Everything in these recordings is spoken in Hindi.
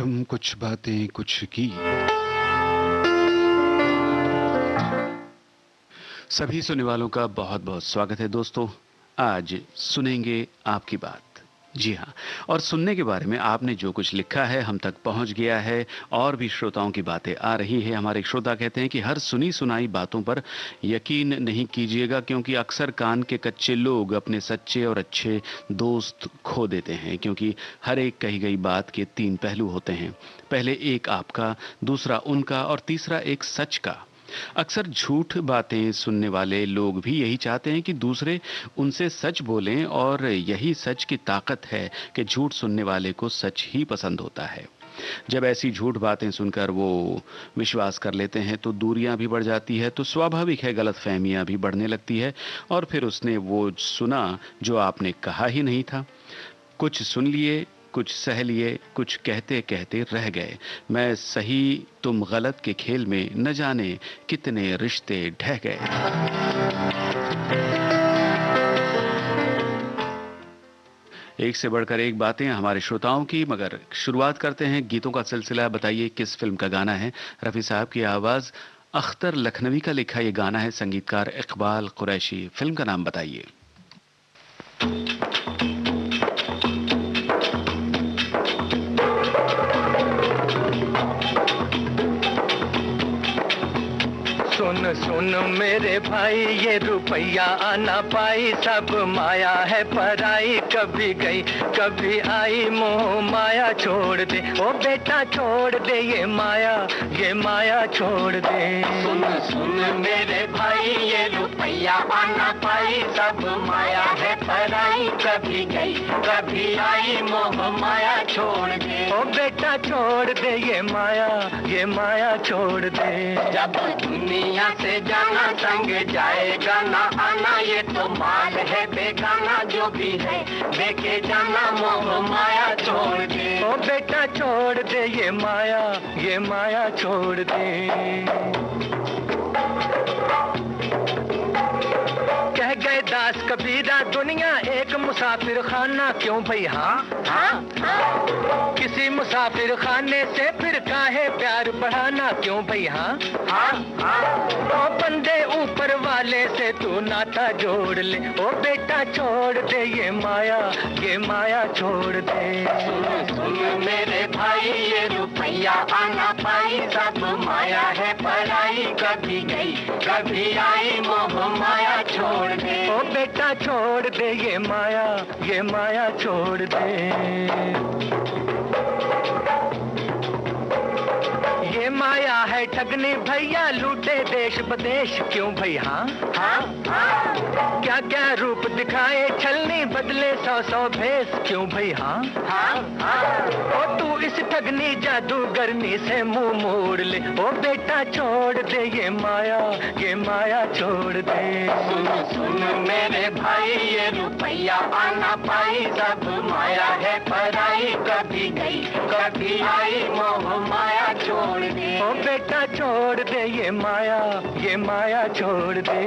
तुम कुछ बातें कुछ की। सभी सुनने वालों का बहुत बहुत स्वागत है दोस्तों। आज सुनेंगे आपकी बात। जी हाँ, और सुनने के बारे में आपने जो कुछ लिखा है हम तक पहुंच गया है और भी श्रोताओं की बातें आ रही है। हमारे एक श्रोता कहते हैं कि हर सुनी सुनाई बातों पर यकीन नहीं कीजिएगा, क्योंकि अक्सर कान के कच्चे लोग अपने सच्चे और अच्छे दोस्त खो देते हैं, क्योंकि हर एक कही गई बात के तीन पहलू होते हैं। पहले एक आपका, दूसरा उनका और तीसरा एक सच का। अक्सर झूठ बातें सुनने वाले लोग भी यही चाहते हैं कि दूसरे उनसे सच बोलें, और यही सच की ताकत है कि झूठ सुनने वाले को सच ही पसंद होता है। जब ऐसी झूठ बातें सुनकर वो विश्वास कर लेते हैं तो दूरियां भी बढ़ जाती है, तो स्वाभाविक है गलतफहमियां भी बढ़ने लगती है। और फिर उसने वो सुना जो आपने कहा ही नहीं था। कुछ सुन लिए, कुछ सह लिए, कुछ कहते कहते रह गए। मैं सही तुम गलत के खेल में न जाने कितने रिश्ते ढह गए। एक से बढ़कर एक बातें हमारे श्रोताओं की, मगर शुरुआत करते हैं गीतों का सिलसिला। बताइए किस फिल्म का गाना है। रफी साहब की आवाज, अख्तर लखनवी का लिखा ये गाना है, संगीतकार इकबाल कुरैशी। फिल्म का नाम बताइए। सुन सुन मेरे भाई, ये रुपया आना पाई, सब माया है पराई। कभी गई कभी आई, मोह माया छोड़ दे। ओ बेटा छोड़ दे ये माया छोड़ दे। सुन सुन मेरे भाई, ये रुपया आना पाई, सब माया है पराई। कभी गई कभी आई, मोह माया छोड़ दे। ओ बेटा छोड़ दे ये माया छोड़ दे। जब दुनिया से जाना संग जाएगा ना आना, ये तो माल है बेगाना। जो भी है देखे जाना, मोह माया छोड़ दे। ओ बेटा छोड़ दे ये माया छोड़ दे। कह गए दास कबीरा, दुनिया एक मुसाफिर खाना। क्यों भाई हाँ किसी मुसाफिर खाने से फिर काहे प्यार बढ़ाना। क्यों भाई हाँ ओ बंदे ऊपर वाले से तू नाता जोड़ ले। ओ बेटा छोड़ दे ये माया छोड़ दे। सुन सुन मेरे भाई, ये रुपया आना पाई, सब माया है पराई। कभी गई कभी आई, मोह माया छोड़ दे। ओ बेटा छोड़ दे ये माया छोड़ दे। ये माया है ठगनी भैया, लूटे देश बदेश। क्यों भाई हाँ क्या क्या रूप दिखाए छलनी, बदले सौ भेष। क्यों भाई हाँ ओ तू इस ठगनी जादूगरनी से मुंह मोड़ ले। ओ बेटा छोड़ दे ये माया छोड़ दे। सुन सुन मेरे भाई, ये रुपया आना पाई, सब माया है पराई। कभी गई कभी आई, मोह माया छोड़ दे। ओ बेटा छोड़ दे ये माया छोड़ दे।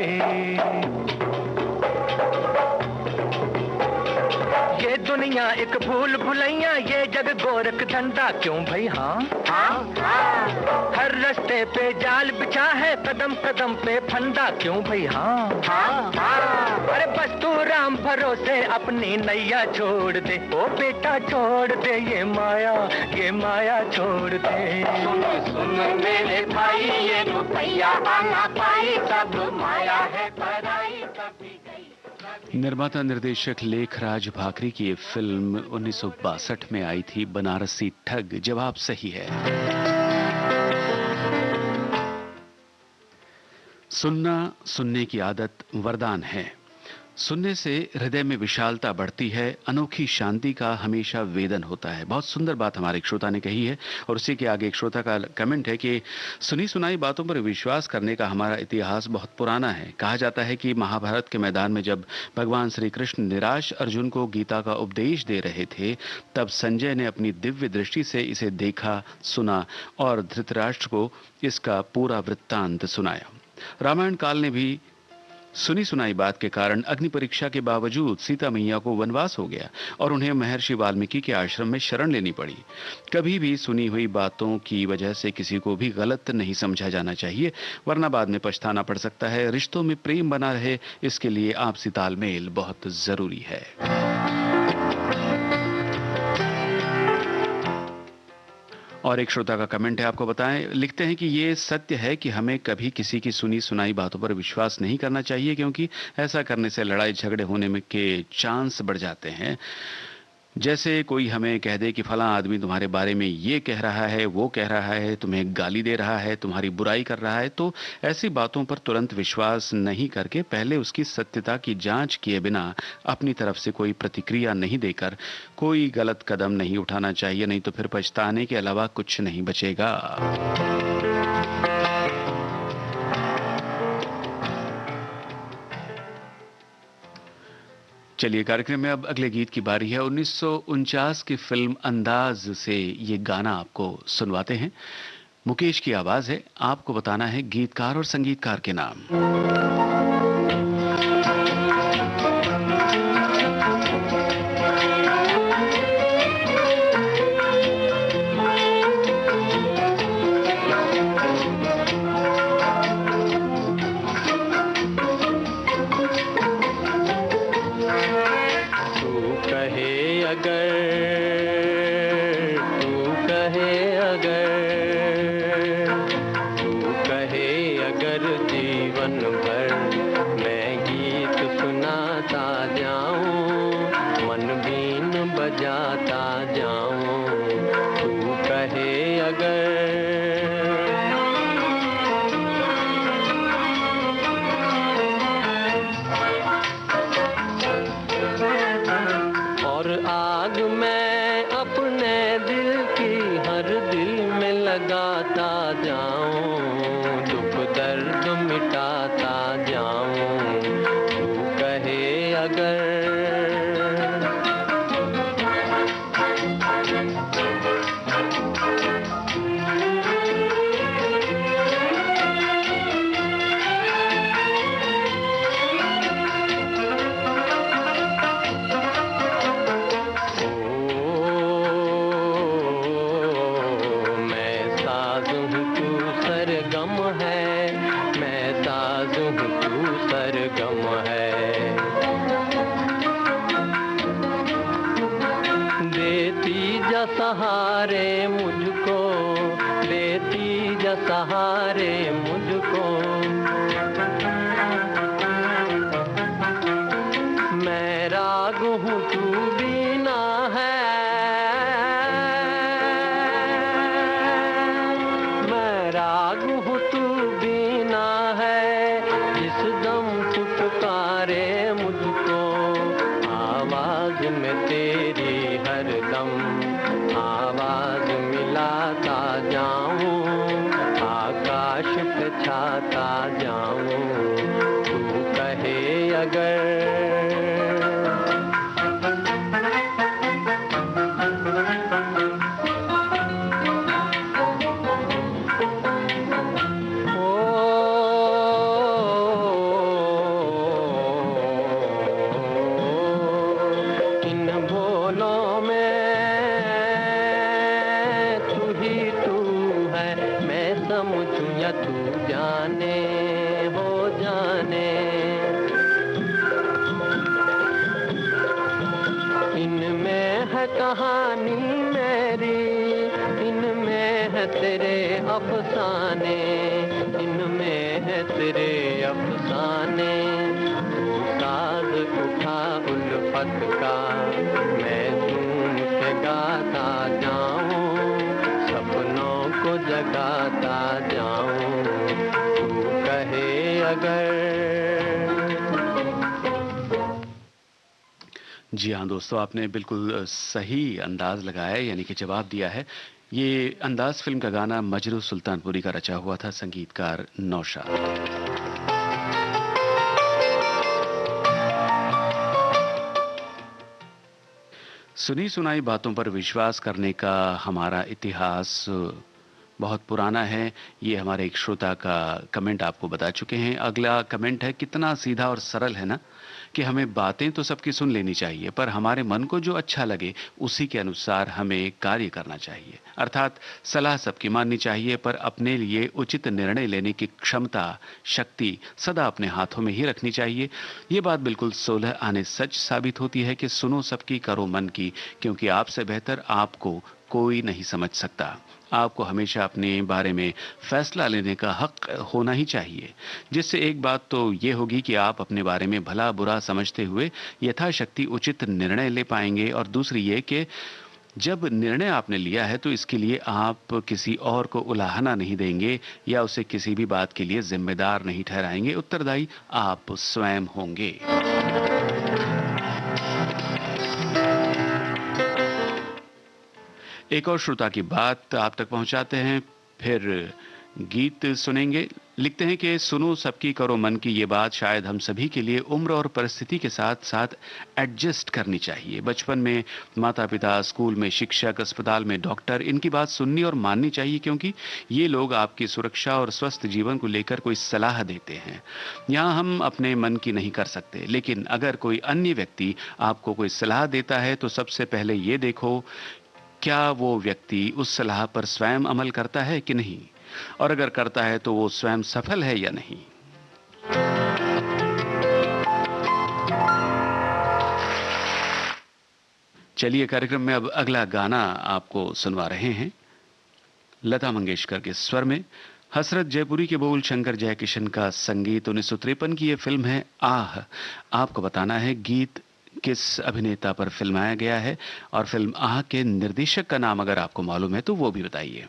ये दुनिया एक भूल भुलैया, ये जग गोरख धंधा। क्यों भाई हाँ हर रास्ते पे जाल बिछा है, कदम कदम पे फंदा। क्यों भाई हाँ अरे बस तू राम भरोसे अपनी नैया छोड़ दे। ओ बेटा छोड़ दे ये माया छोड़ दे। सुन सुन मेरे भाई, ये रुपया आना पाई, सब माया है पराई। कभी निर्माता निर्देशक लेखराज भाकरी की ये फिल्म 1962 में आई थी, बनारसी ठग। जवाब सही है। सुनने की आदत वरदान है। सुनने से हृदय में विशालता बढ़ती है, अनोखी शांति का हमेशा वेदन होता है। बहुत सुंदर बात हमारे एक श्रोता ने कही है। और उसी के आगे एक श्रोता का कमेंट है कि सुनी सुनाई बातों पर विश्वास करने का हमारा इतिहास बहुत पुराना है। कहा जाता है कि महाभारत के मैदान में जब भगवान श्री कृष्ण निराश अर्जुन को गीता का उपदेश दे रहे थे, तब संजय ने अपनी दिव्य दृष्टि से इसे देखा, सुना और धृतराष्ट्र को इसका पूरा वृत्तांत सुनाया। रामायण काल ने भी सुनी सुनाई बात के कारण अग्नि परीक्षा के बावजूद सीता मैया को वनवास हो गया और उन्हें महर्षि वाल्मीकि के आश्रम में शरण लेनी पड़ी। कभी भी सुनी हुई बातों की वजह से किसी को भी गलत नहीं समझा जाना चाहिए, वरना बाद में पछताना पड़ सकता है। रिश्तों में प्रेम बना रहे, इसके लिए आपसी तालमेल बहुत जरूरी है। और एक श्रोता का कमेंट है, आपको बताएं, लिखते हैं कि ये सत्य है कि हमें कभी किसी की सुनी सुनाई बातों पर विश्वास नहीं करना चाहिए, क्योंकि ऐसा करने से लड़ाई झगड़े होने में के चांस बढ़ जाते हैं। जैसे कोई हमें कह दे कि फलां आदमी तुम्हारे बारे में ये कह रहा है, वो कह रहा है, तुम्हें गाली दे रहा है, तुम्हारी बुराई कर रहा है, तो ऐसी बातों पर तुरंत विश्वास नहीं करके पहले उसकी सत्यता की जांच किए बिना अपनी तरफ से कोई प्रतिक्रिया नहीं देकर कोई गलत कदम नहीं उठाना चाहिए, नहीं तो फिर पछताने के अलावा कुछ नहीं बचेगा। चलिए, कार्यक्रम में अब अगले गीत की बारी है। 1949 की फिल्म अंदाज से ये गाना आपको सुनवाते हैं। मुकेश की आवाज है, आपको बताना है गीतकार और संगीतकार के नाम। सहारे मुझको, मैं राग हूँ तू बीना है, मैं राग हूँ तू बीना है, जिस दम तू पुकारे मुझको, आवाज में तेरी हर दम आवाज मिलाता जाऊं, आकाश पे छाता जाऊं, तू कहे अगर। इन भोलों में तू ही तू है, मैं समझूं या तू जाने हो जाने, इनमें है कहानी मेरी, इनमें है तेरे अफसाने, इनमें है तेरे अफसाने, तू साज उठा उल्फत का, मैं झूम के गाता जाऊं, सपनों को जगाता जाऊं, तू कहे अगर। जी हाँ दोस्तों, आपने बिल्कुल सही अंदाज लगाया, यानी कि जवाब दिया है। ये अंदाज फिल्म का गाना मजरू सुल्तानपुरी का रचा हुआ था, संगीतकार नौशाद। सुनी सुनाई बातों पर विश्वास करने का हमारा इतिहास बहुत पुराना है। ये हमारे एक श्रोता का कमेंट आपको बता चुके हैं। अगला कमेंट है, कितना सीधा और सरल है ना, कि हमें बातें तो सबकी सुन लेनी चाहिए, पर हमारे मन को जो अच्छा लगे उसी के अनुसार हमें कार्य करना चाहिए। अर्थात सलाह सबकी माननी चाहिए, पर अपने लिए उचित निर्णय लेने की क्षमता, शक्ति सदा अपने हाथों में ही रखनी चाहिए। ये बात बिल्कुल 16 आने सच साबित होती है कि सुनो सबकी, करो मन की, क्योंकि आपसे बेहतर आपको कोई नहीं समझ सकता। आपको हमेशा अपने बारे में फैसला लेने का हक होना ही चाहिए। जिससे एक बात तो ये होगी कि आप अपने बारे में भला बुरा समझते हुए यथाशक्ति उचित निर्णय ले पाएंगे, और दूसरी ये कि जब निर्णय आपने लिया है तो इसके लिए आप किसी और को उलाहना नहीं देंगे या उसे किसी भी बात के लिए जिम्मेदार नहीं ठहराएंगे। उत्तरदायी आप स्वयं होंगे। एक और श्रोता की बात आप तक पहुंचाते हैं, फिर गीत सुनेंगे। लिखते हैं कि सुनो सबकी, करो मन की, ये बात शायद हम सभी के लिए उम्र और परिस्थिति के साथ साथ एडजस्ट करनी चाहिए। बचपन में माता पिता, स्कूल में शिक्षक, अस्पताल में डॉक्टर, इनकी बात सुननी और माननी चाहिए, क्योंकि ये लोग आपकी सुरक्षा और स्वस्थ जीवन को लेकर कोई सलाह देते हैं। यहाँ हम अपने मन की नहीं कर सकते, लेकिन अगर कोई अन्य व्यक्ति आपको कोई सलाह देता है तो सबसे पहले ये देखो क्या वो व्यक्ति उस सलाह पर स्वयं अमल करता है कि नहीं, और अगर करता है तो वो स्वयं सफल है या नहीं। चलिए कार्यक्रम में अब अगला गाना आपको सुनवा रहे हैं, लता मंगेशकर के स्वर में, हसरत जयपुरी के बोल, शंकर जयकिशन का संगीत। 1953 की ये फिल्म है आह। आपको बताना है गीत किस अभिनेता पर फिल्माया गया है, और फिल्म आह के निर्देशक का नाम अगर आपको मालूम है तो वो भी बताइए।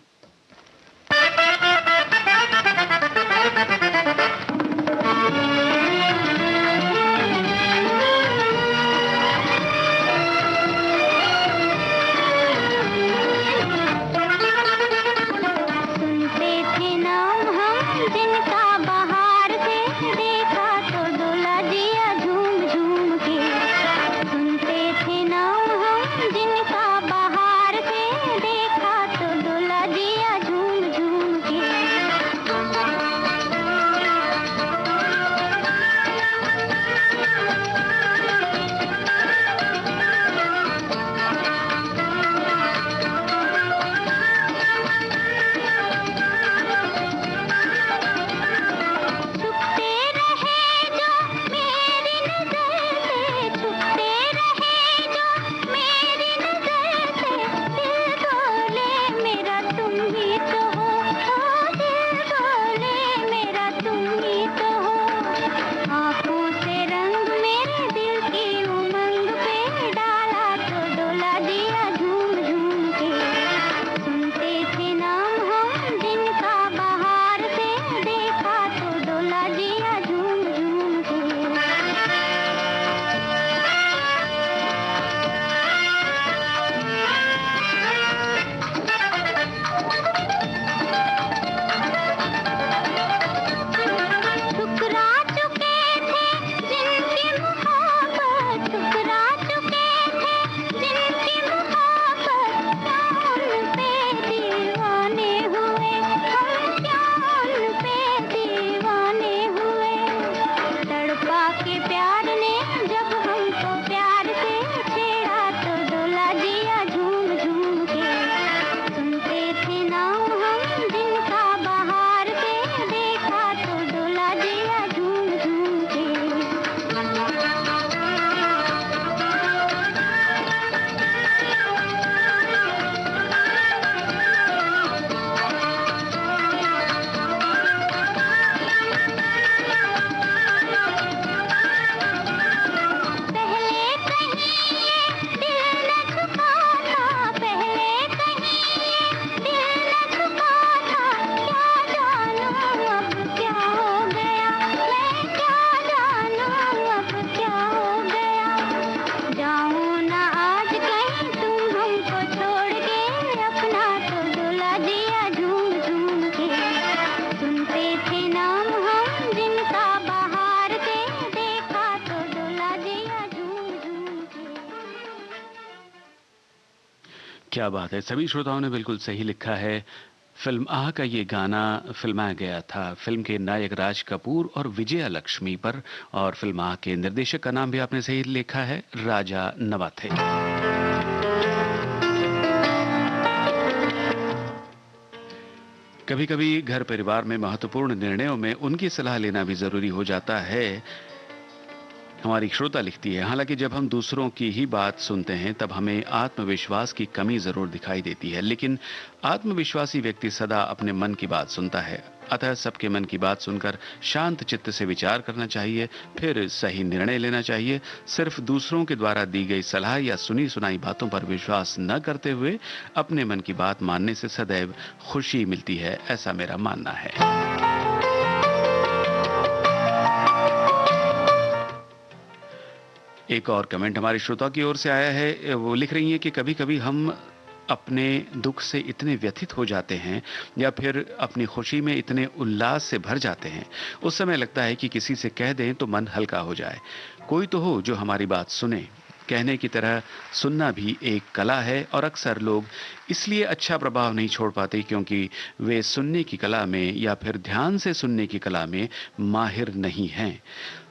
क्या बात है, सभी श्रोताओं ने बिल्कुल सही लिखा है। फिल्म आह का ये गाना फिल्माया गया था फिल्म के नायक राज कपूर और विजया लक्ष्मी पर। और फिल्म आह के निर्देशक का नाम भी आपने सही लिखा है, राजा नवाथे। कभी कभी घर परिवार में महत्वपूर्ण निर्णयों में उनकी सलाह लेना भी जरूरी हो जाता है। हमारी श्रोता लिखती है, हालांकि जब हम दूसरों की ही बात सुनते हैं तब हमें आत्मविश्वास की कमी जरूर दिखाई देती है, लेकिन आत्मविश्वासी व्यक्ति सदा अपने मन की बात सुनता है। अतः सबके मन की बात सुनकर शांत चित्त से विचार करना चाहिए, फिर सही निर्णय लेना चाहिए। सिर्फ दूसरों के द्वारा दी गई सलाह या सुनी सुनाई बातों पर विश्वास न करते हुए अपने मन की बात मानने से सदैव खुशी मिलती है, ऐसा मेरा मानना है। एक और कमेंट हमारी श्रोता की ओर से आया है। वो लिख रही हैं कि कभी कभी हम अपने दुख से इतने व्यथित हो जाते हैं या फिर अपनी खुशी में इतने उल्लास से भर जाते हैं, उस समय लगता है कि किसी से कह दें तो मन हल्का हो जाए। कोई तो हो जो हमारी बात सुने। कहने की तरह सुनना भी एक कला है और अक्सर लोग इसलिए अच्छा प्रभाव नहीं छोड़ पाते क्योंकि वे सुनने की कला में या फिर ध्यान से सुनने की कला में माहिर नहीं हैं।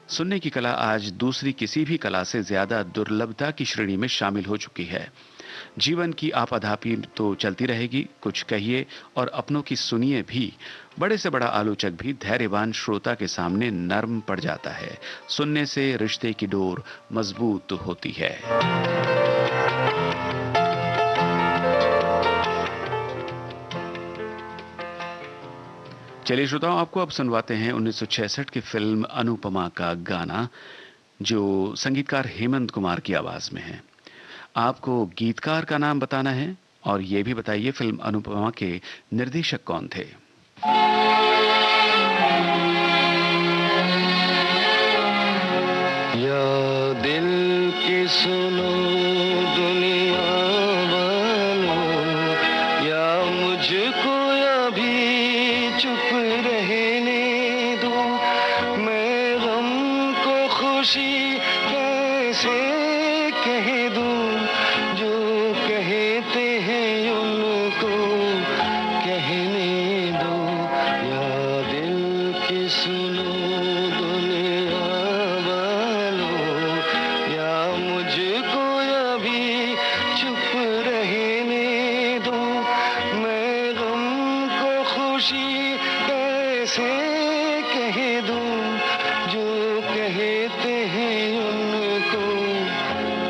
सुनने की कला आज दूसरी किसी भी कला से ज्यादा दुर्लभता की श्रेणी में शामिल हो चुकी है। जीवन की आपाधापी तो चलती रहेगी, कुछ कहिए और अपनों की सुनिए भी। बड़े से बड़ा आलोचक भी धैर्यवान श्रोता के सामने नर्म पड़ जाता है। सुनने से रिश्ते की डोर मजबूत होती है। चलिए श्रोताओं, आपको अब सुनवाते हैं 1966 की फिल्म अनुपमा का गाना, जो संगीतकार हेमंत कुमार की आवाज में है। आपको गीतकार का नाम बताना है और यह भी बताइए फिल्म अनुपमा के निर्देशक कौन थे। या दिल की सुनो दुनिया वालों, या मुझको अभी चुप रहने दो, मैं गम को खुशी कैसे कह दूं, जो कहते हैं उनको कहने दो। या दिल की सुनो दुनिया वालों, या मुझको अभी चुप रहने दो, मैं गम को खुशी कैसे कह दूं, जो कहते हैं उनको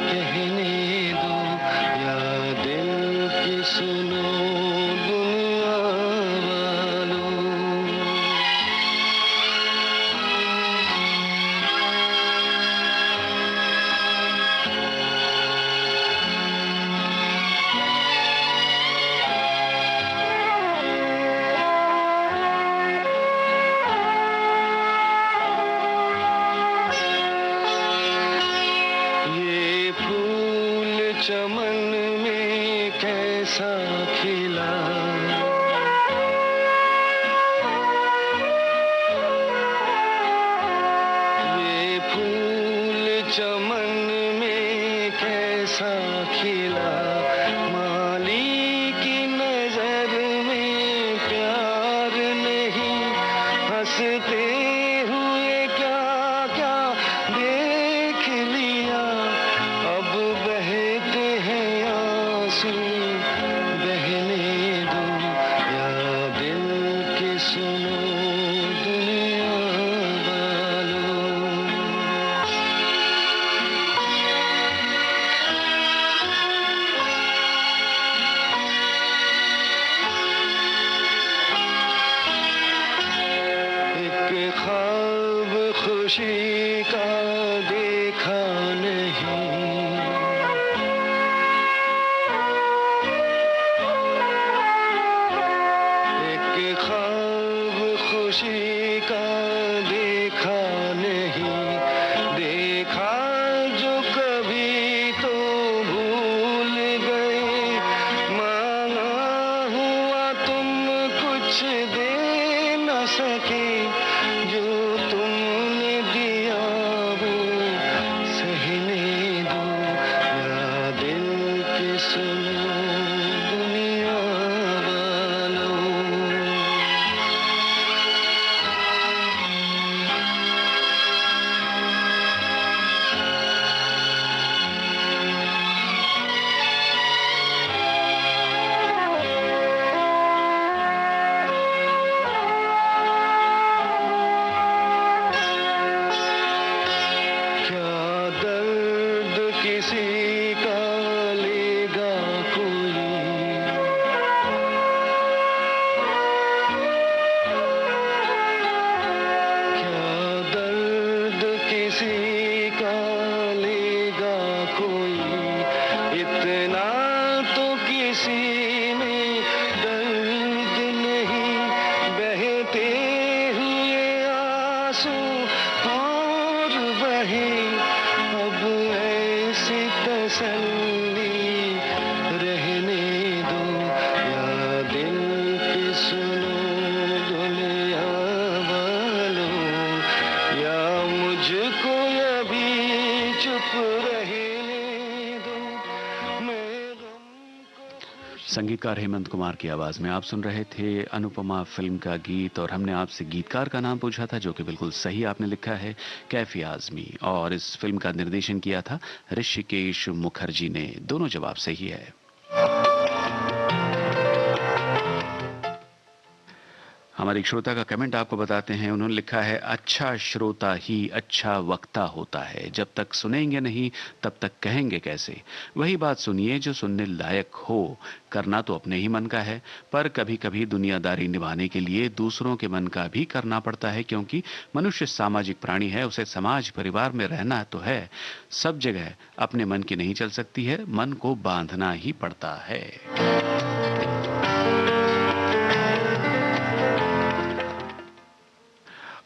कहने दो। या दिल की सुनो दुनिया वालों। ये फूल चमन में कैसा खिला, ये फूल चमन में कैसा खिला, माली की नजर में प्यार नहीं, हंसते हुए क्या क्या देख लिया, अब बहते हैं आंसू बहने दो। या दिल की सुनो दुनिया वालों। एक ख्वाब खुशी का देखा नहीं, एक ख्वाब खुशी का देखा नहीं, देखा जो कभी तो भूल गए, मांगा हुआ तुम कुछ दे न सके, जो तुमने दिया वो सहने दो। या दिल की सुनो दुनिया वालों। संगीतकार हेमंत कुमार की आवाज में आप सुन रहे थे अनुपमा फिल्म का गीत, और हमने आपसे गीतकार का नाम पूछा था जो कि बिल्कुल सही आपने लिखा है, कैफी आजमी। और इस फिल्म का निर्देशन किया था ऋषिकेश मुखर्जी ने। दोनों जवाब सही है। हमारे एक श्रोता का कमेंट आपको बताते हैं। उन्होंने लिखा है, अच्छा श्रोता ही अच्छा वक्ता होता है, जब तक सुनेंगे नहीं तब तक कहेंगे कैसे। वही बात सुनिए जो सुनने लायक हो। करना तो अपने ही मन का है, पर कभी कभी दुनियादारी निभाने के लिए दूसरों के मन का भी करना पड़ता है, क्योंकि मनुष्य सामाजिक प्राणी है। उसे समाज परिवार में रहना तो है। सब जगह अपने मन की नहीं चल सकती है, मन को बांधना ही पड़ता है।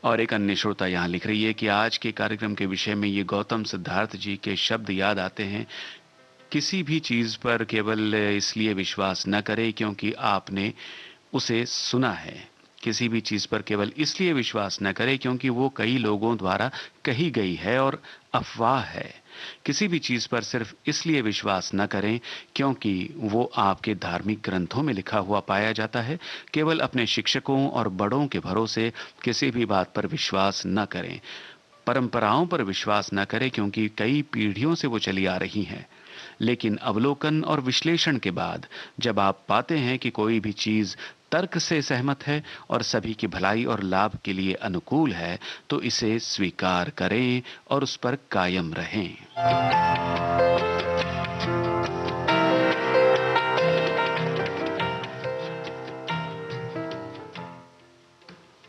और एक अन्य श्रोता यहां लिख रही है कि आज के कार्यक्रम के विषय में ये गौतम सिद्धार्थ जी के शब्द याद आते हैं, किसी भी चीज पर केवल इसलिए विश्वास न करें क्योंकि आपने उसे सुना है। किसी भी चीज पर केवल इसलिए विश्वास न करें क्योंकि वो कई लोगों द्वारा कही गई है और अफवाह है। किसी भी चीज पर सिर्फ इसलिए विश्वास न करें क्योंकि वो आपके धार्मिक ग्रंथों में लिखा हुआ पाया जाता है। केवल अपने शिक्षकों और बड़ों के भरोसे किसी भी बात पर विश्वास न करें। परंपराओं पर विश्वास न करें क्योंकि कई पीढ़ियों से वो चली आ रही हैं। लेकिन अवलोकन और विश्लेषण के बाद जब आप पाते हैं कि कोई भी चीज तर्क से सहमत है और सभी की भलाई और लाभ के लिए अनुकूल है, तो इसे स्वीकार करें और उस पर कायम रहें।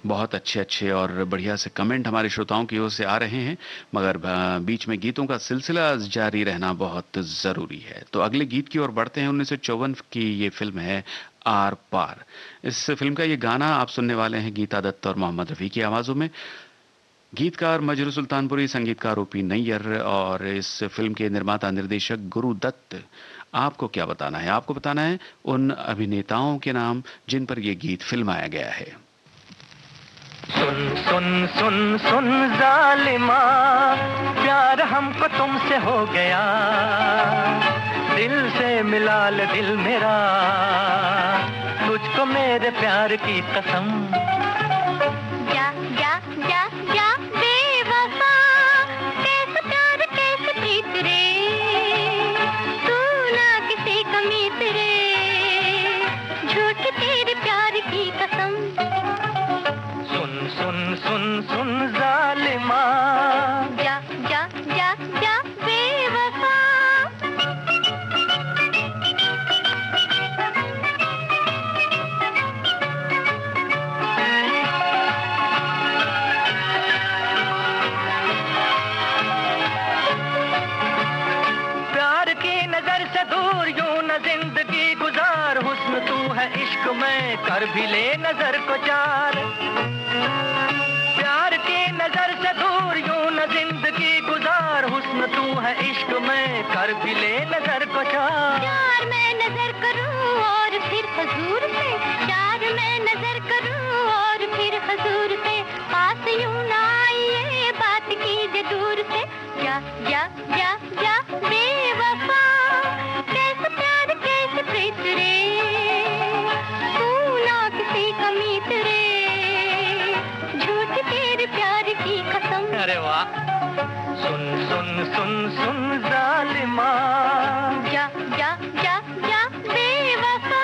बहुत अच्छे अच्छे और बढ़िया से कमेंट हमारे श्रोताओं की ओर से आ रहे हैं, मगर बीच में गीतों का सिलसिला जारी रहना बहुत जरूरी है। तो अगले गीत की ओर बढ़ते हैं। 1954 की ये फिल्म है आर पार। इस फिल्म का ये गाना आप सुनने वाले हैं गीता दत्त और मोहम्मद रफी की आवाजों में। गीतकार मजरू सुल्तानपुरी, संगीतकार ओपी नैयर, और इस फिल्म के निर्माता निर्देशक गुरु दत्त। आपको क्या बताना है? आपको बताना है उन अभिनेताओं के नाम जिन पर यह गीत फिल्माया गया है। सुन सुन सुन सुन जालिमा, प्यार हमको तुमसे हो गया, दिल से मिला ले दिल मेरा, तुझको मेरे प्यार की कसम। जा जा जा जा बेवफा, कैसे प्यार कैसे प्रीत रे, तू ना किसी का मीत रे, झूठ तेरे प्यार की कसम। सुन सुन सुन जालिमा, जा जा जा जा बेवफा। प्यार की नजर से दूर यूं न जिंदगी गुजार, हुस्न तू है इश्क में कर भी ले नजर को चार। प्यार की नजर से दूर यूं न जिंदगी गुजार, हुस्न तू है इश्क में कर भी ले नजर को चार। प्यार मैं नजर करूं और फिर हुजूर से, प्यार मैं नजर करूं और फिर हुजूर से, पास यूं ना आइए बात कीजिए दूर से। जा जा जा जा बेवफा, कैसे प्यार कैसे प्रीत रे, तू ना किसी का मीत रे, झूठ तेरे प्यार की कसम। अरे वाह। सुन सुन सुन सुन जालिमा, जा जा जा जा बेवफा।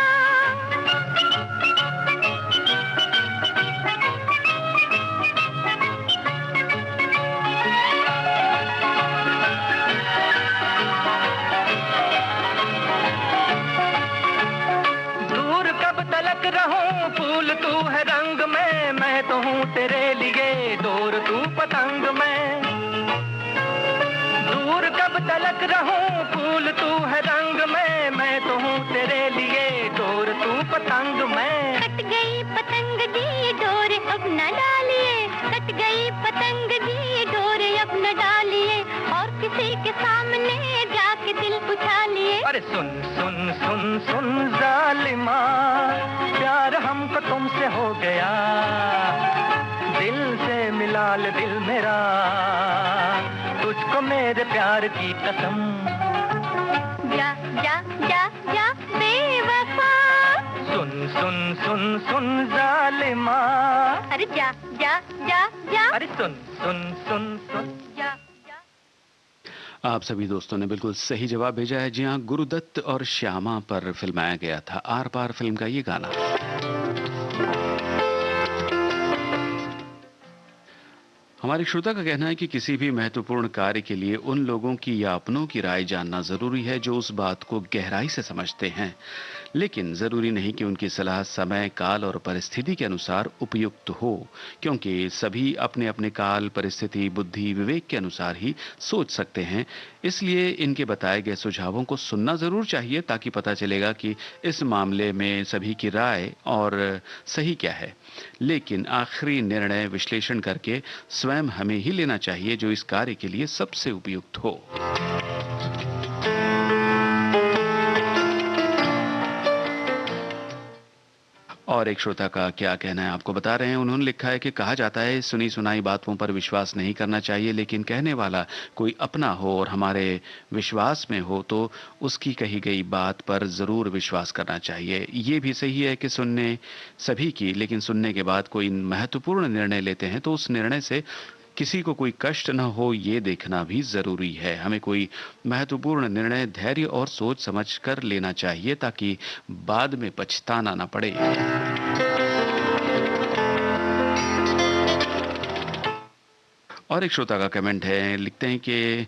दूर कब तलक रहूं फूल तू है रंग में, मैं तो हूँ तेरे लिए दूर तू पतंग में। दूर कब तलक रहूं फूल तू है रंग में, मैं तो हूँ तेरे लिए दूर तू पतंग में। कट गई पतंग जी डोर अब न डालिए, कट गई पतंग जी डोर अब न डालिए, और किसी के सामने जाके दिल उठा लिए। अरे सुन सुन सुन सुन जालिमा, प्यार हमको तुमसे हो गया, दिल से मिला ले दिल मेरा, तुझको मेरे प्यार की कसम। जा जा जा जा बेवफा। सुन सुन जालिमा। अरे जा जा जा जा। अरे सुन सुन सुन सुन जा। आप सभी दोस्तों ने बिल्कुल सही जवाब भेजा है। जी हाँ, गुरुदत्त और श्यामा पर फिल्माया गया था आर पार फिल्म का ये गाना। हमारे श्रोता का कहना है कि किसी भी महत्वपूर्ण कार्य के लिए उन लोगों की या अपनों की राय जानना जरूरी है जो उस बात को गहराई से समझते हैं, लेकिन जरूरी नहीं कि उनकी सलाह समय, काल और परिस्थिति के अनुसार उपयुक्त हो, क्योंकि सभी अपने अपने काल, परिस्थिति, बुद्धि, विवेक के अनुसार ही सोच सकते हैं। इसलिए इनके बताए गए सुझावों को सुनना जरूर चाहिए, ताकि पता चलेगा कि इस मामले में सभी की राय और सही क्या है। लेकिन आखिरी निर्णय विश्लेषण करके स्वयं हमें ही लेना चाहिए, जो इस कार्य के लिए सबसे उपयुक्त हो। और एक श्रोता का क्या कहना है आपको बता रहे हैं। उन्होंने लिखा है कि कहा जाता है सुनी सुनाई बातों पर विश्वास नहीं करना चाहिए, लेकिन कहने वाला कोई अपना हो और हमारे विश्वास में हो तो उसकी कही गई बात पर जरूर विश्वास करना चाहिए। ये भी सही है कि सुनने सभी की, लेकिन सुनने के बाद कोई महत्वपूर्ण निर्णय लेते हैं तो उस निर्णय से किसी को कोई कष्ट न हो, ये देखना भी जरूरी है। हमें कोई महत्वपूर्ण निर्णय धैर्य और सोच समझ कर लेना चाहिए, ताकि बाद में पछताना न पड़े। और एक श्रोता का कमेंट है, लिखते हैं कि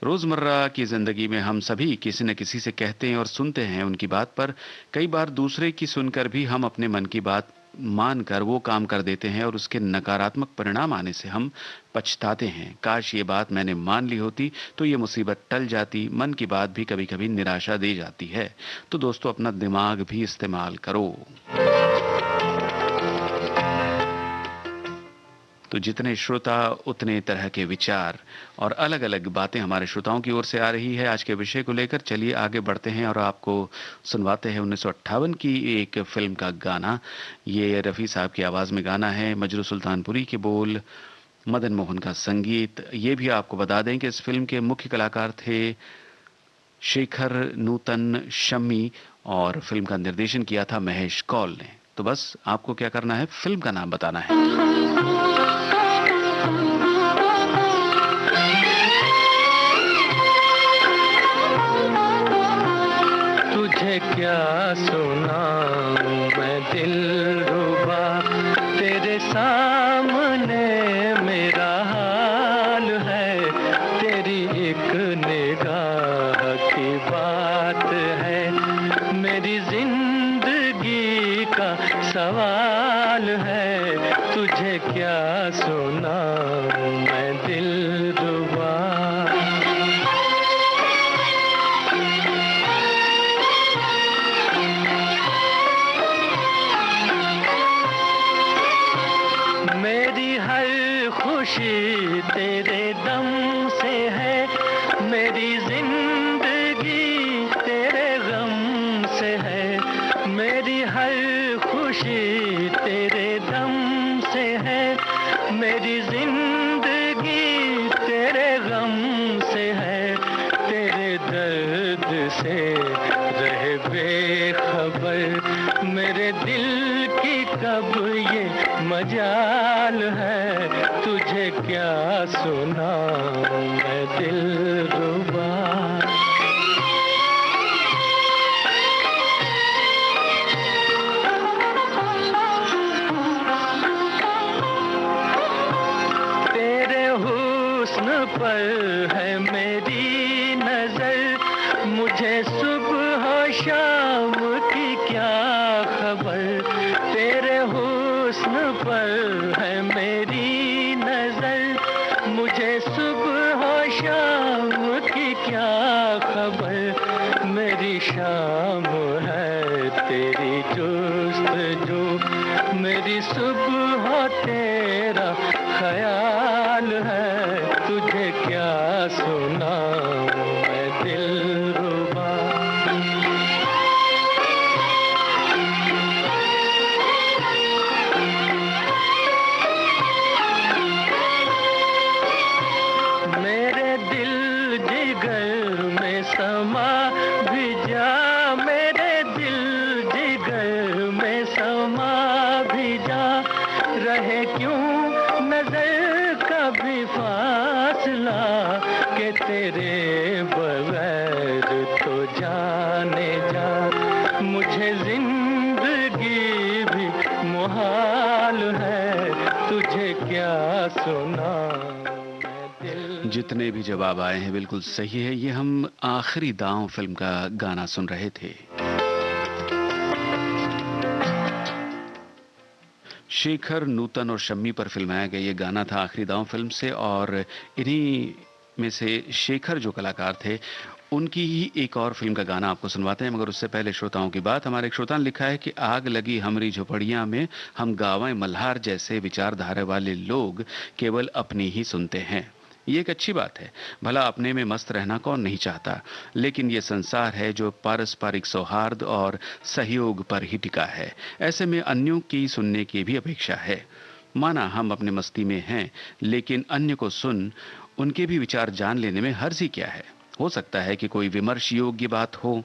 रोजमर्रा की जिंदगी में हम सभी किसी न किसी से कहते हैं और सुनते हैं उनकी बात पर। कई बार दूसरे की सुनकर भी हम अपने मन की बात मानकर वो काम कर देते हैं और उसके नकारात्मक परिणाम आने से हम पछताते हैं। काश ये बात मैंने मान ली होती तो ये मुसीबत टल जाती। मन की बात भी कभी कभी निराशा दे जाती है। तो दोस्तों, अपना दिमाग भी इस्तेमाल करो। तो जितने श्रोता उतने तरह के विचार और अलग अलग बातें हमारे श्रोताओं की ओर से आ रही है आज के विषय को लेकर। चलिए आगे बढ़ते हैं और आपको सुनवाते हैं 1958 की एक फिल्म का गाना। ये रफ़ी साहब की आवाज़ में गाना है, मजरू सुल्तानपुरी के बोल, मदन मोहन का संगीत। ये भी आपको बता दें कि इस फिल्म के मुख्य कलाकार थे शेखर, नूतन, शम्मी, और फिल्म का निर्देशन किया था महेश कौल ने। तो बस आपको क्या करना है, फिल्म का नाम बताना है। तुझे क्या सुनाऊं मैं दिलरुबा, तेरे सामने मेरा हाल है। तेरी एक निगाह की बात है, मेरी जिंदगी का सवाल है। तुझे क्या सुनाऊं मैं दिलरुबा। मेरी हर खुशी तेरे दम से है, मेरी जिंदगी तेरे गम से है। मेरी हर खुशी तेरे दम से है, मेरी जिंदगी तेरे गम से है। तेरे दर्द से रहे बेखबर, मेरे दिल की कब ये मजाल है। तुझे क्या सुनाऊं मैं दिलरुबा। तेरे हुस्न पर है मेरी नजर, मुझे सुबह शाम की क्या खबर। तेरे हुस्न पर है मेरी नजर, मुझे सुबह शाम की क्या खबर। मेरी शाम है तेरी जुस्तजू, मेरी सुबह तेरा ख्याल है। तुझे क्या सुनाऊं मैं दिलरुबा। मेरे दिल जिगर में समा भी जा, मेरे दिल जिगर में समा फासला के तेरे बगैर तो जाने जा मुझे जिंदगी भी मुहाल है, तुझे क्या सुना। जितने भी जवाब आए हैं बिल्कुल सही है। ये हम आखिरी दांव फिल्म का गाना सुन रहे थे। शेखर, नूतन और शम्मी पर फिल्माया गया ये गाना था आखिरी दांव फिल्म से। और इन्हीं में से शेखर जो कलाकार थे, उनकी ही एक और फिल्म का गाना आपको सुनवाते हैं। मगर उससे पहले श्रोताओं की बात, हमारे एक श्रोता ने लिखा है कि आग लगी हमरी झोपड़ियां में, हम गावें मल्हार जैसे विचारधारा वाले लोग केवल अपनी ही सुनते हैं। ये एक अच्छी बात है। भला अपने में मस्त रहना कौन नहीं चाहता, लेकिन ये संसार है जो पारस्परिक सौहार्द और सहयोग पर ही टिका है। ऐसे में अन्यों की सुनने की भी अपेक्षा है। माना हम अपने मस्ती में हैं, लेकिन अन्य को सुन उनके भी विचार जान लेने में हर्ज ही क्या है। हो सकता है कि कोई विमर्श योग्य बात हो।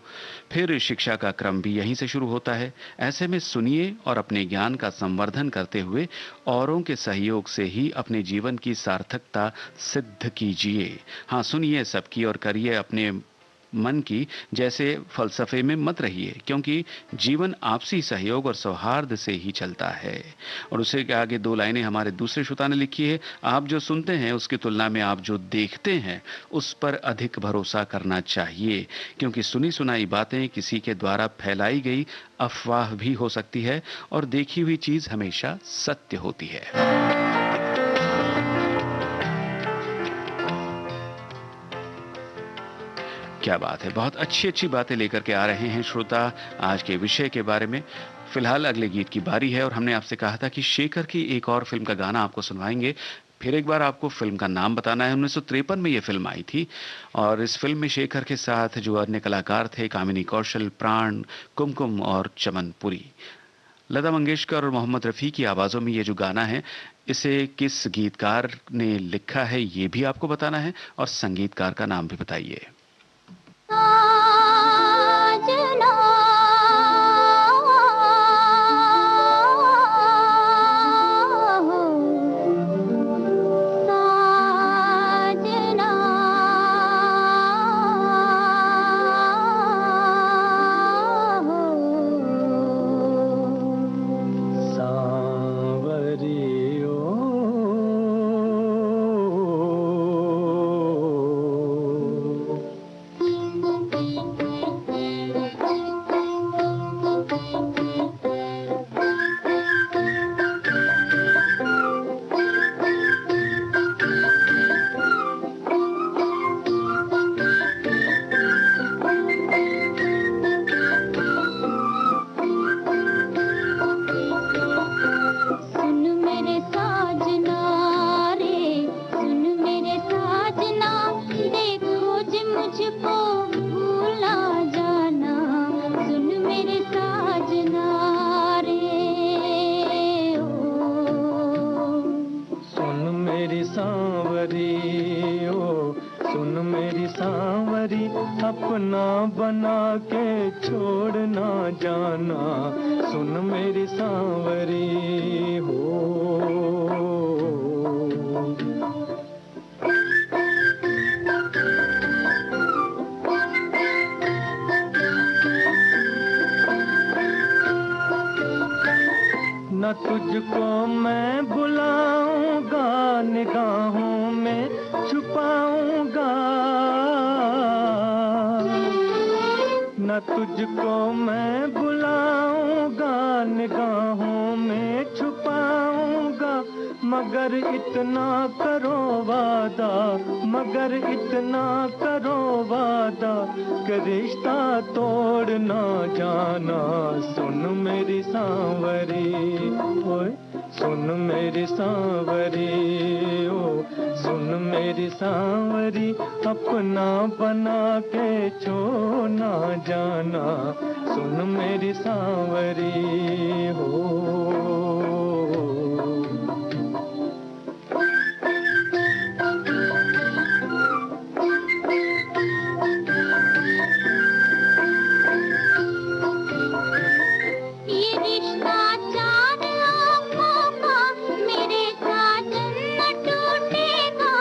फिर शिक्षा का क्रम भी यहीं से शुरू होता है। ऐसे में सुनिए और अपने ज्ञान का संवर्धन करते हुए औरों के सहयोग से ही अपने जीवन की सार्थकता सिद्ध कीजिए। हाँ, सुनिए सबकी और करिए अपने मन की, जैसे फलसफे में मत रहिए, क्योंकि जीवन आपसी सहयोग और सौहार्द से ही चलता है। और उसे के आगे दो लाइनें हमारे दूसरे श्रोता ने लिखी है, आप जो सुनते हैं उसकी तुलना में आप जो देखते हैं उस पर अधिक भरोसा करना चाहिए, क्योंकि सुनी सुनाई बातें किसी के द्वारा फैलाई गई अफवाह भी हो सकती है और देखी हुई चीज हमेशा सत्य होती है। क्या बात है, बहुत अच्छी अच्छी बातें लेकर के आ रहे हैं श्रोता आज के विषय के बारे में। फिलहाल अगले गीत की बारी है और हमने आपसे कहा था कि शेखर की एक और फिल्म का गाना आपको सुनवाएंगे। फिर एक बार आपको फिल्म का नाम बताना है। 1953 में यह फिल्म आई थी और इस फिल्म में शेखर के साथ जो अन्य कलाकार थे, कामिनी कौशल, प्राण, कुमकुम और चमनपुरी। लता मंगेशकर और मोहम्मद रफ़ी की आवाज़ों में ये जो गाना है, इसे किस गीतकार ने लिखा है ये भी आपको बताना है और संगीतकार का नाम भी बताइए। साजना साजना सांवरियो अपना बना के छोड़ ना जाना, सुन मेरी सांवरी हो। न तुझको मैं बुलाऊंगा, निगाहों में छुपाऊंगा, न तुझको मैं बुलाऊंगा, निगाहों में छुपाऊंगा, मगर इतना करो वादा, मगर इतना करो वादा कि रिश्ता तोड़ ना जाना, सुन मेरी सांवरी ओए, सुन मेरी सांवरी ओ, सुन मेरी सांवरी, अपना बना के छोड़ ना जाना, सुन मेरी सांवरी हो। मेरे साजन न टूटेगा,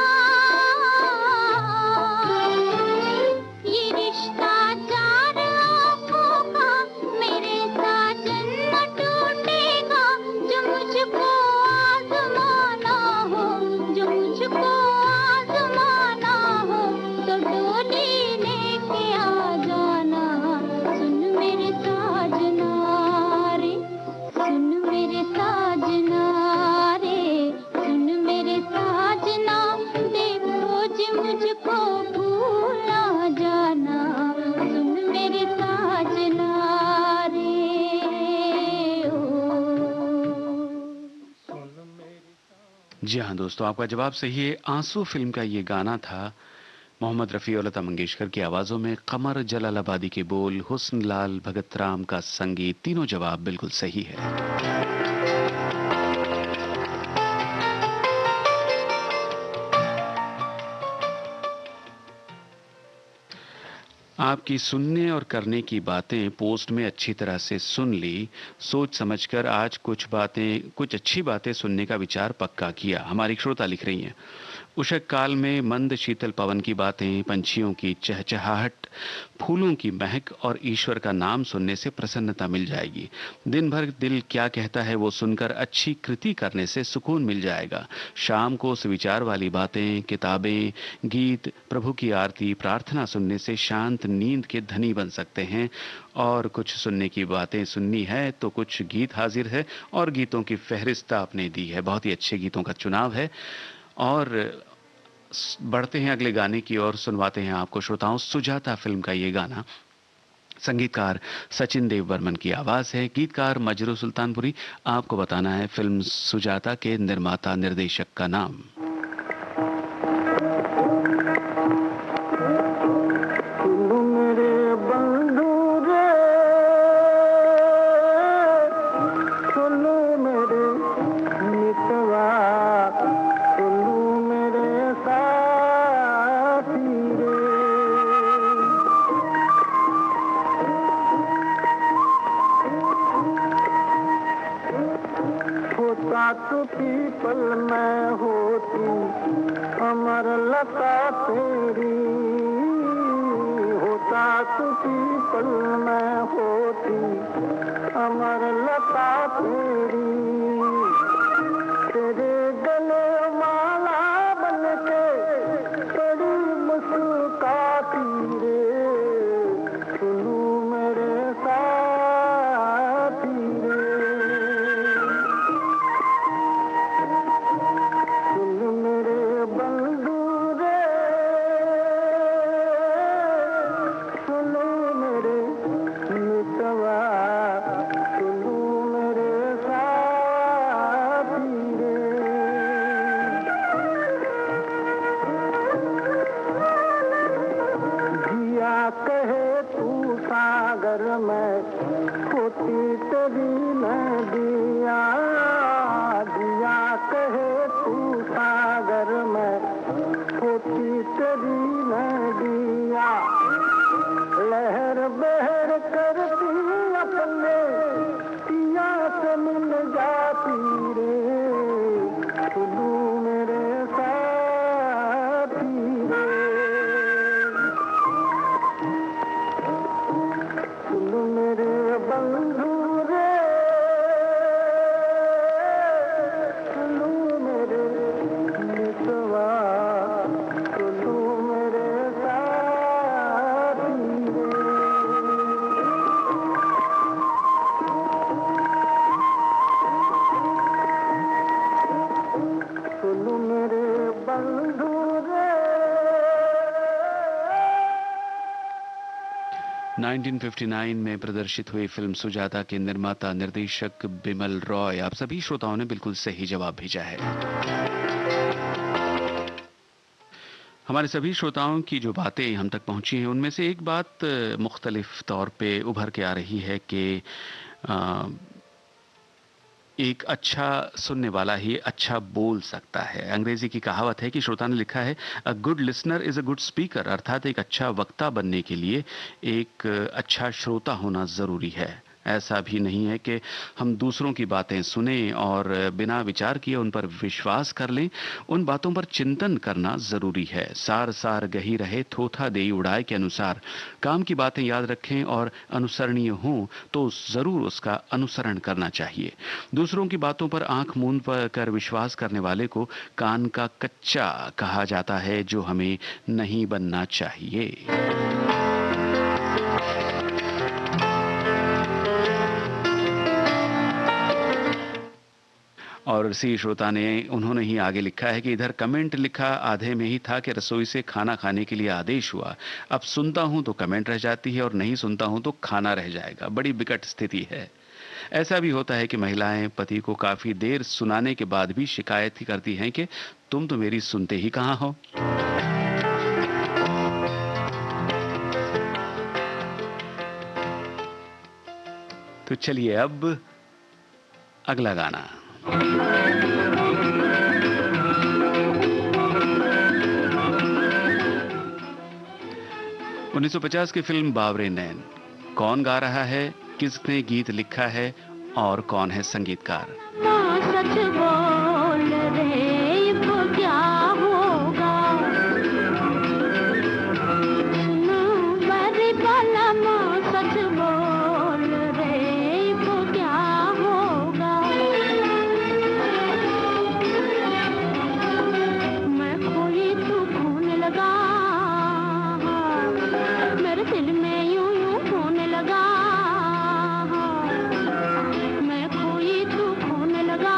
जी हाँ दोस्तों, आपका जवाब सही है। आंसू फिल्म का ये गाना था। मोहम्मद रफ़ी और लता मंगेशकर की आवाज़ों में, कमर जलालाबादी के बोल, हुस्न लाल भगत राम का संगीत। तीनों जवाब बिल्कुल सही है। आपकी सुनने और करने की बातें पोस्ट में अच्छी तरह से सुन ली। सोच समझकर आज कुछ अच्छी बातें सुनने का विचार पक्का किया। हमारी श्रोता लिख रही हैं, उषक काल में मंद शीतल पवन की बातें, पंछियों की चहचहाहट, फूलों की महक और ईश्वर का नाम सुनने से प्रसन्नता मिल जाएगी। दिन भर दिल क्या कहता है वो सुनकर अच्छी कृति करने से सुकून मिल जाएगा। शाम को सुविचार वाली बातें, किताबें, गीत, प्रभु की आरती, प्रार्थना सुनने से शांत नींद के धनी बन सकते हैं। और कुछ सुनने की बातें सुननी है तो कुछ गीत हाजिर है, और गीतों की फहरिस्त आपने दी है। बहुत ही अच्छे गीतों का चुनाव है। और बढ़ते हैं अगले गाने की ओर, सुनवाते हैं आपको श्रोताओं सुजाता फिल्म का ये गाना। संगीतकार सचिन देव बर्मन की आवाज है, गीतकार मजरू सुल्तानपुरी। आपको बताना है फिल्म सुजाता के निर्माता निर्देशक का नाम। तो पीपल में होती अमर लता तेरी, होता तो पीपल में होती अमर लता तेरी, तेरे गले माला बनके बड़ी मुस्कुराती रे, सुनू मेरे साथी रे, सागर में होती तेरी नदिया, दिया कहे तू सागर में होती तेरी नदिया, लहर बहर करती अपने पिया से मिल जाती रे, सुनू मेरे साथी रे, मेरे बंधु रे, सुनो मेरे मितवा, सुनो मेरे साथी रे, सुनो मेरे बंधु रे। 1959 में प्रदर्शित हुई फिल्म सुजाता के निर्माता निर्देशक बिमल रॉय। आप सभी श्रोताओं ने बिल्कुल सही जवाब भेजा है। हमारे सभी श्रोताओं की जो बातें हम तक पहुंची हैं उनमें से एक बात मुख्तलिफ तौर पे उभर के आ रही है कि एक अच्छा सुनने वाला ही अच्छा बोल सकता है। अंग्रेजी की कहावत है कि श्रोता ने लिखा है, a good listener is a good speaker, अर्थात एक अच्छा वक्ता बनने के लिए एक अच्छा श्रोता होना जरूरी है। ऐसा भी नहीं है कि हम दूसरों की बातें सुने और बिना विचार किए उन पर विश्वास कर लें। उन बातों पर चिंतन करना जरूरी है। सार सार गही रहे थोथा देई उड़ाए के अनुसार काम की बातें याद रखें और अनुसरणीय हों तो जरूर उसका अनुसरण करना चाहिए। दूसरों की बातों पर आंख मूंद कर विश्वास करने वाले को कान का कच्चा कहा जाता है, जो हमें नहीं बनना चाहिए। और इसी श्रोता ने उन्होंने ही आगे लिखा है कि इधर कमेंट लिखा आधे में ही था कि रसोई से खाना खाने के लिए आदेश हुआ। अब सुनता हूं तो कमेंट रह जाती है और नहीं सुनता हूं तो खाना रह जाएगा। बड़ी विकट स्थिति है। ऐसा भी होता है कि महिलाएं पति को काफी देर सुनाने के बाद भी शिकायत ही करती हैं कि तुम तो मेरी सुनते ही कहाँ हो। तो चलिए अब अगला गाना। 1950 की फिल्म बावरे नैन। कौन गा रहा है, किसने गीत लिखा है और कौन है संगीतकार? सच बोल रे वो क्या होगा, मेरी बालम सच बोल रे वो क्या होगा, मैं खोई तू खोने लगा, मेरे दिल में यूं यूं होने लगा, मैं खोई तू खोने लगा,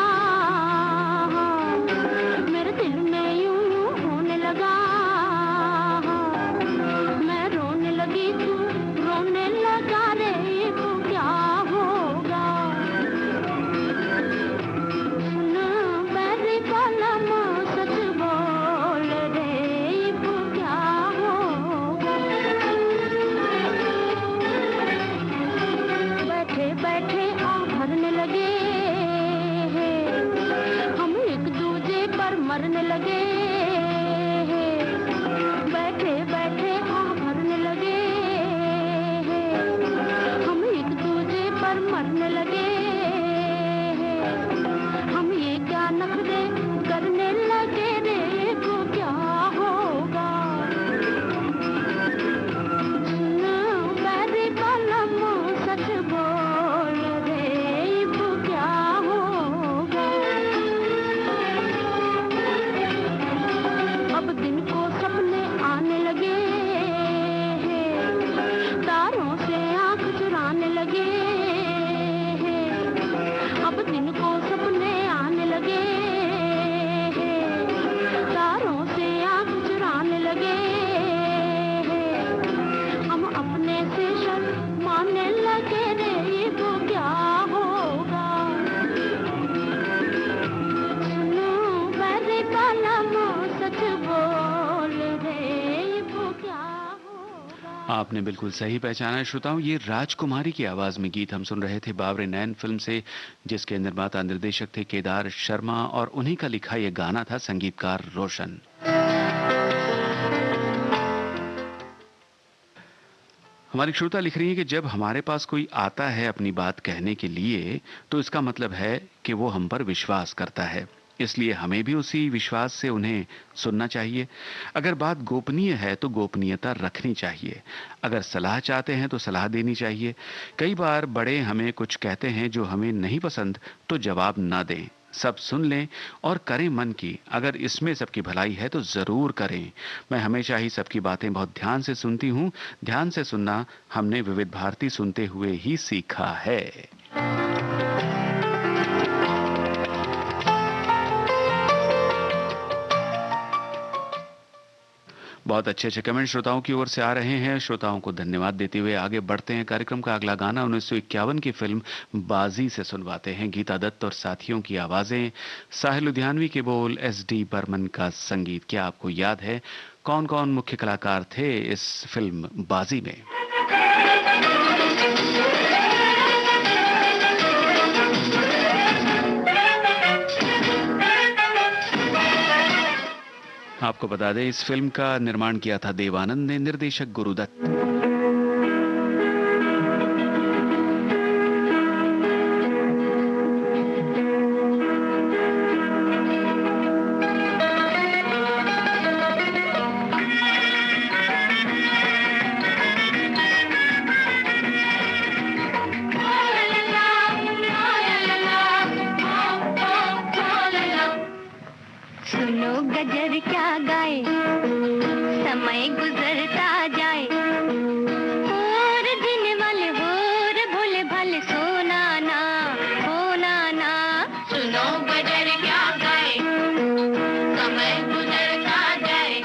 मेरे दिल में यूं यूं होने लगा, मैं रोने लगी तू रोने लगा रे वो क्या होगा, सुन मेरी बालम सच बोल रे वो क्या होगा, बैठे बैठे आ भरने लगे, हम एक दूजे पर मरने लगे, बैठे बैठे आ भरने लगे, हम एक दूजे पर मरने लगे, हम ये क्या नखरे करने लगे रे वो क्या होगा, सुन मेरी बालम सच बोल रे वो क्या होगा, अब दिन को सपने आने लगे, तारों से आंख चुराने लगे, अब दिन को सपने आने लगे, तारों से आंख चुराने लगे, हम अपने से शर्माने लगे रे वो क्या होगा, सुनो मेरी बालम सच बोल रे वो क्या होगा। आपने बिल्कुल सही पहचाना है श्रोताओं, ये राजकुमारी की आवाज में गीत हम सुन रहे थे बावरे नैन फिल्म से, जिसके निर्माता निर्देशक थे केदार शर्मा और उन्हीं का लिखा ये गाना था, संगीतकार रोशन। हमारी श्रोता लिख रही है कि जब हमारे पास कोई आता है अपनी बात कहने के लिए, तो इसका मतलब है कि वो हम पर विश्वास करता है, इसलिए हमें भी उसी विश्वास से उन्हें सुनना चाहिए। अगर बात गोपनीय है तो गोपनीयता रखनी चाहिए, अगर सलाह चाहते हैं तो सलाह देनी चाहिए। कई बार बड़े हमें कुछ कहते हैं जो हमें नहीं पसंद, तो जवाब ना दें, सब सुन लें और करें मन की। अगर इसमें सबकी भलाई है तो जरूर करें। मैं हमेशा ही सबकी बातें बहुत ध्यान से सुनती हूँ। ध्यान से सुनना हमने विविध भारती सुनते हुए ही सीखा है। बहुत अच्छे अच्छे कमेंट श्रोताओं की ओर से आ रहे हैं। श्रोताओं को धन्यवाद देते हुए आगे बढ़ते हैं। कार्यक्रम का अगला गाना 1951 की फिल्म बाजी से सुनवाते हैं। गीता दत्त और साथियों की आवाजें, साहिल लुधियानवी के बोल, एस.डी. बर्मन का संगीत। क्या आपको याद है कौन कौन मुख्य कलाकार थे इस फिल्म बाजी में? आपको बता दें इस फिल्म का निर्माण किया था देवानंद ने, निर्देशक गुरुदत्त। सुनो गजर क्या गाए, समय गुजरता जाए, और दिन वाले होर भोले भाले सोना ना होना ना। सुनो गजर क्या गाए, समय गुजरता जाए।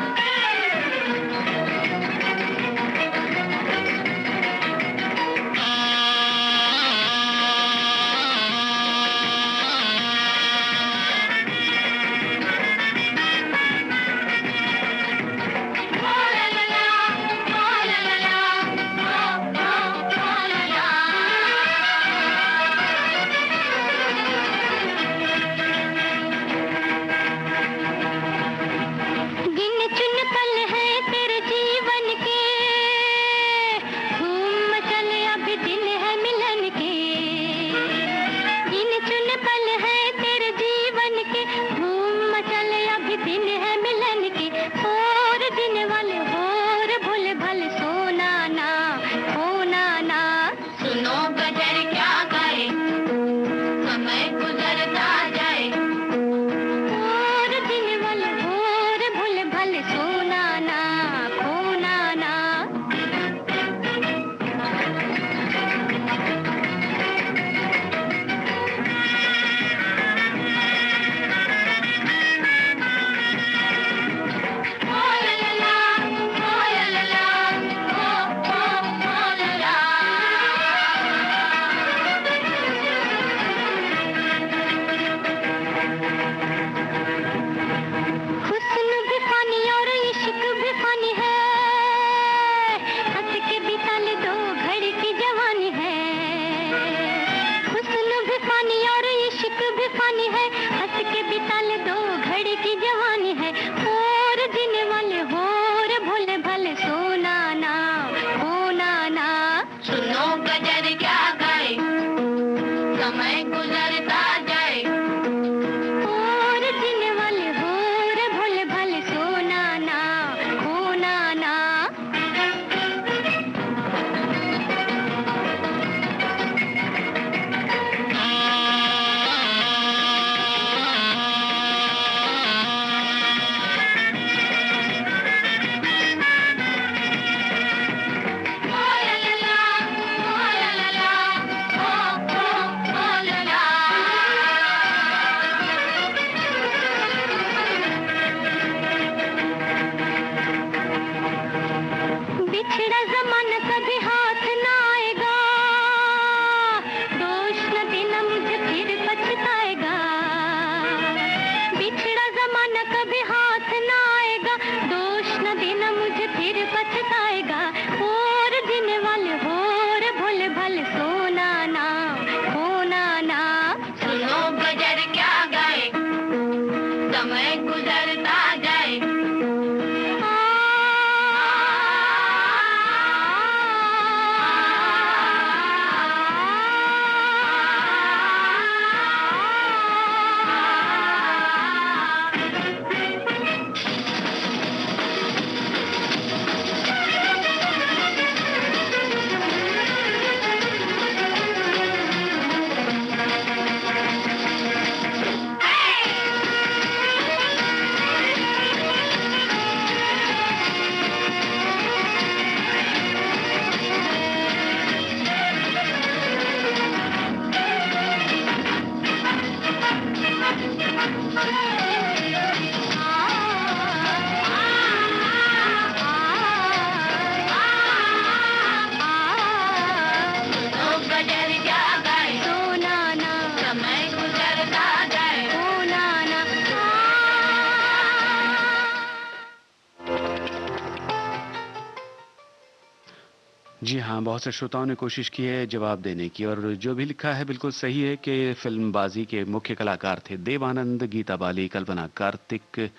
जी हाँ, बहुत से श्रोताओं ने कोशिश की है जवाब देने की, और जो भी लिखा है बिल्कुल सही है कि फिल्म बाजी के मुख्य कलाकार थे देव आनंद, गीता बाली, कल्पना कार्तिक,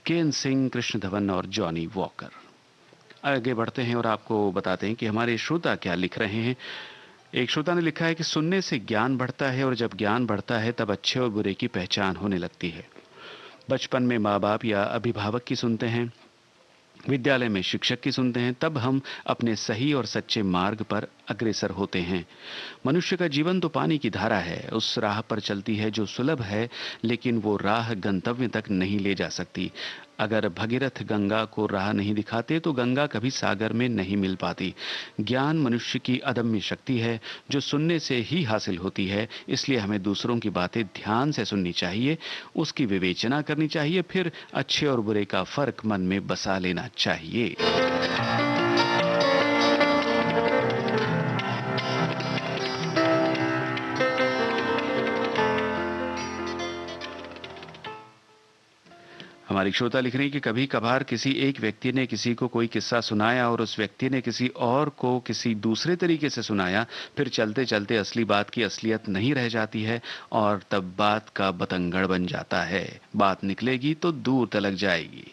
केएन सिंह, कृष्ण धवन और जॉनी वॉकर। आगे बढ़ते हैं और आपको बताते हैं कि हमारे श्रोता क्या लिख रहे हैं। एक श्रोता ने लिखा है कि सुनने से ज्ञान बढ़ता है, और जब ज्ञान बढ़ता है तब अच्छे और बुरे की पहचान होने लगती है। बचपन में माँ बाप या अभिभावक की सुनते हैं, विद्यालय में शिक्षक की सुनते हैं, तब हम अपने सही और सच्चे मार्ग पर अग्रसर होते हैं। मनुष्य का जीवन तो पानी की धारा है, उस राह पर चलती है जो सुलभ है, लेकिन वो राह गंतव्य तक नहीं ले जा सकती। अगर भगीरथ गंगा को राह नहीं दिखाते तो गंगा कभी सागर में नहीं मिल पाती। ज्ञान मनुष्य की अदम्य शक्ति है जो सुनने से ही हासिल होती है, इसलिए हमें दूसरों की बातें ध्यान से सुननी चाहिए, उसकी विवेचना करनी चाहिए, फिर अच्छे और बुरे का फर्क मन में बसा लेना चाहिए। हमारी श्रोता लिख रही है कि कभी कभार किसी एक व्यक्ति ने किसी को कोई किस्सा सुनाया और उस व्यक्ति ने किसी और को किसी दूसरे तरीके से सुनाया, फिर चलते चलते असली बात की असलियत नहीं रह जाती है और तब बात का बतंगड़ बन जाता है। बात निकलेगी तो दूर तलक जाएगी।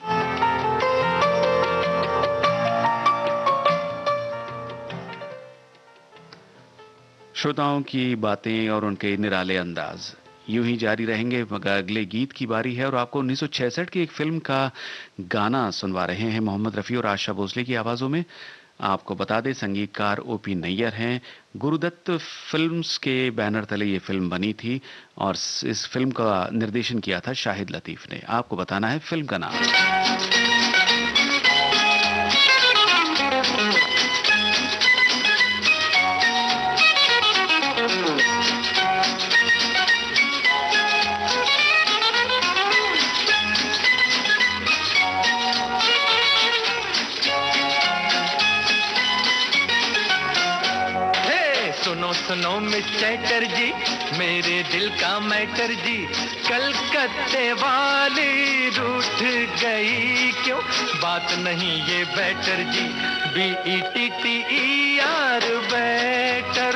श्रोताओं की बातें और उनके निराले अंदाज यूं ही जारी रहेंगे, मगर अगले गीत की बारी है और आपको 1966 की एक फिल्म का गाना सुनवा रहे हैं मोहम्मद रफ़ी और आशा भोसले की आवाज़ों में। आपको बता दें संगीतकार ओपी नैयर हैं। गुरुदत्त फिल्म्स के बैनर तले ये फिल्म बनी थी और इस फिल्म का निर्देशन किया था शाहिद लतीफ़ ने। आपको बताना है फिल्म का नाम। सुनो मिस चैटर्जी, मेरे दिल का मैटर जी, कलकत्ते वाली रूठ गई क्यों, बात नहीं ये बेटर जी, BETTER बेटर,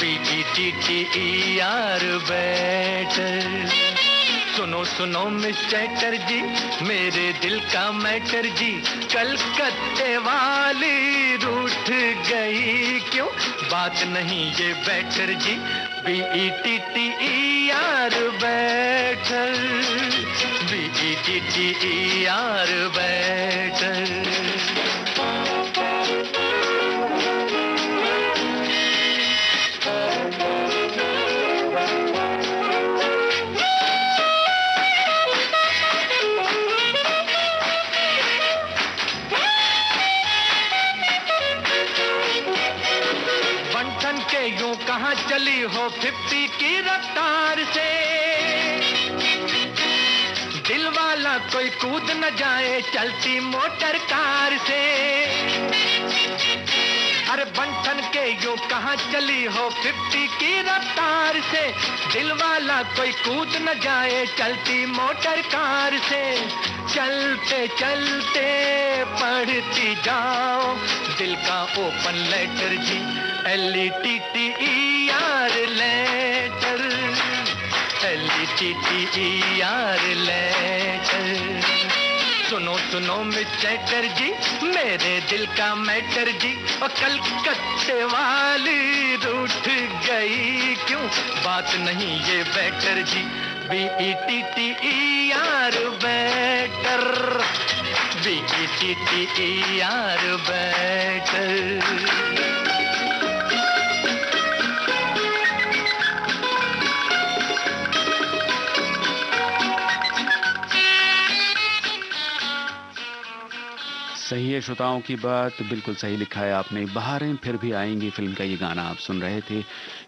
BETTER बेटर। सुनो सुनो मिस चैटर्जी, मेरे दिल का मैटर जी, कलकत्ते वाली रूठ गई क्यों, बात नहीं ये बेटर जी, BETTER बेटर, BETTER बेटर। कहाँ चली हो 50 की रफ्तार से, दिल वाला कोई कूद न जाए चलती मोटर कार से। अरे बंठन के यूं कहाँ चली हो 50 की रफ्तार से, दिल वाला कोई कूद न जाए चलती मोटर कार से। चलते चलते पढ़ती जाओ दिल का ओपन लेटर जी, LETTER लेटर, LETTER लेटर। सुनो सुनो मिस चैटर्जी, मेरे दिल का मैटर जी, और कलकत्ते वाली रूठ गई क्यों, बात नहीं ये बेटर जी, BETTER बेटर, BETTER बेटर। सही है श्रोताओं की बात, बिल्कुल सही लिखा है आपने। बहारें फिर भी आएंगी फिल्म का ये गाना आप सुन रहे थे।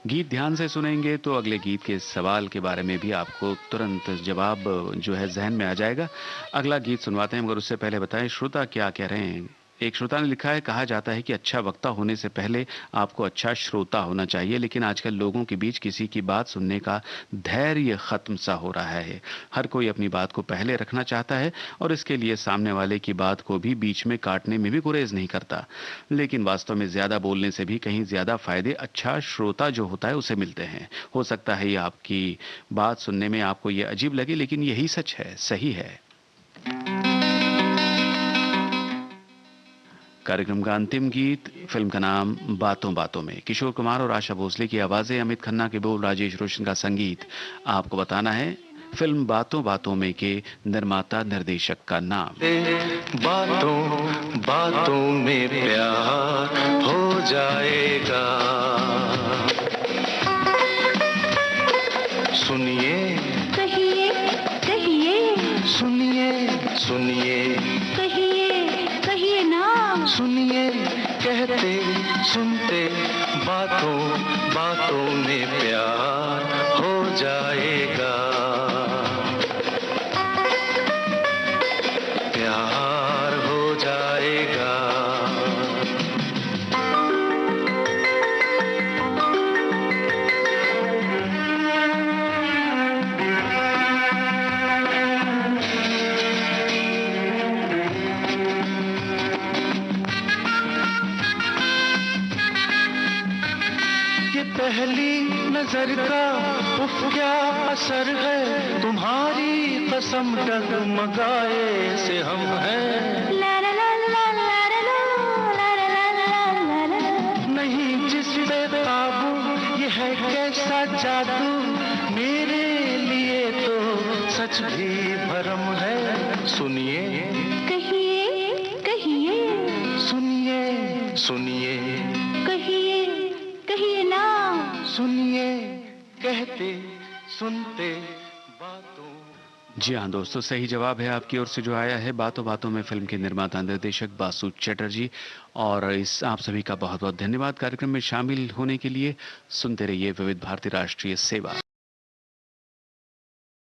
गीत ध्यान से सुनेंगे तो अगले गीत के सवाल के बारे में भी आपको तुरंत जवाब जो है जहन में आ जाएगा। अगला गीत सुनवाते हैं, मगर उससे पहले बताएं श्रोता क्या कह रहे हैं। एक श्रोता ने लिखा है, कहा जाता है कि अच्छा वक्ता होने से पहले आपको अच्छा श्रोता होना चाहिए, लेकिन आजकल लोगों के बीच किसी की बात सुनने का धैर्य खत्म सा हो रहा है। हर कोई अपनी बात को पहले रखना चाहता है और इसके लिए सामने वाले की बात को भी बीच में काटने में भी गुरेज नहीं करता। लेकिन वास्तव में ज्यादा बोलने से भी कहीं ज्यादा फायदे अच्छा श्रोता जो होता है उसे मिलते हैं। हो सकता है ये आपकी बात सुनने में आपको ये अजीब लगे, लेकिन यही सच है, सही है। कार्यक्रम का अंतिम गीत, फिल्म का नाम बातों बातों में। किशोर कुमार और आशा भोसले की आवाजें, अमित खन्ना के बोल, राजेश रोशन का संगीत। आपको बताना है फिल्म बातों बातों में के निर्माता निर्देशक का नाम। बातों बातों में प्यार हो जाएगा, सुनिए कहिए कहिए, सुनिए सुनिए, कहिए कहिए ना, सुनिए कहते सुनते बातों बातों में प्यार हो जाएगा, प्यार हो जाएगा। ये पहली नजर का उफ क्या असर है, तुम्हारी कसम डगमगाए से हम हैं, ला ला ला ला ला ला ला ला ला ला ला ला। नहीं जिस पे काबू, ये है कैसा जादू, मेरे लिए तो सच भी भरम है। सुनिए कहिए कहिए, सुनिए सुनिए, कहिए कहिए ना, सुनिए कहते सुनते बातों। जी हाँ दोस्तों, सही जवाब है आपकी ओर से जो आया है बातों बातों में फिल्म के निर्माता निर्देशक बासु चटर्जी। और इस आप सभी का बहुत बहुत धन्यवाद कार्यक्रम में शामिल होने के लिए। सुनते रहिए विविध भारती राष्ट्रीय सेवा।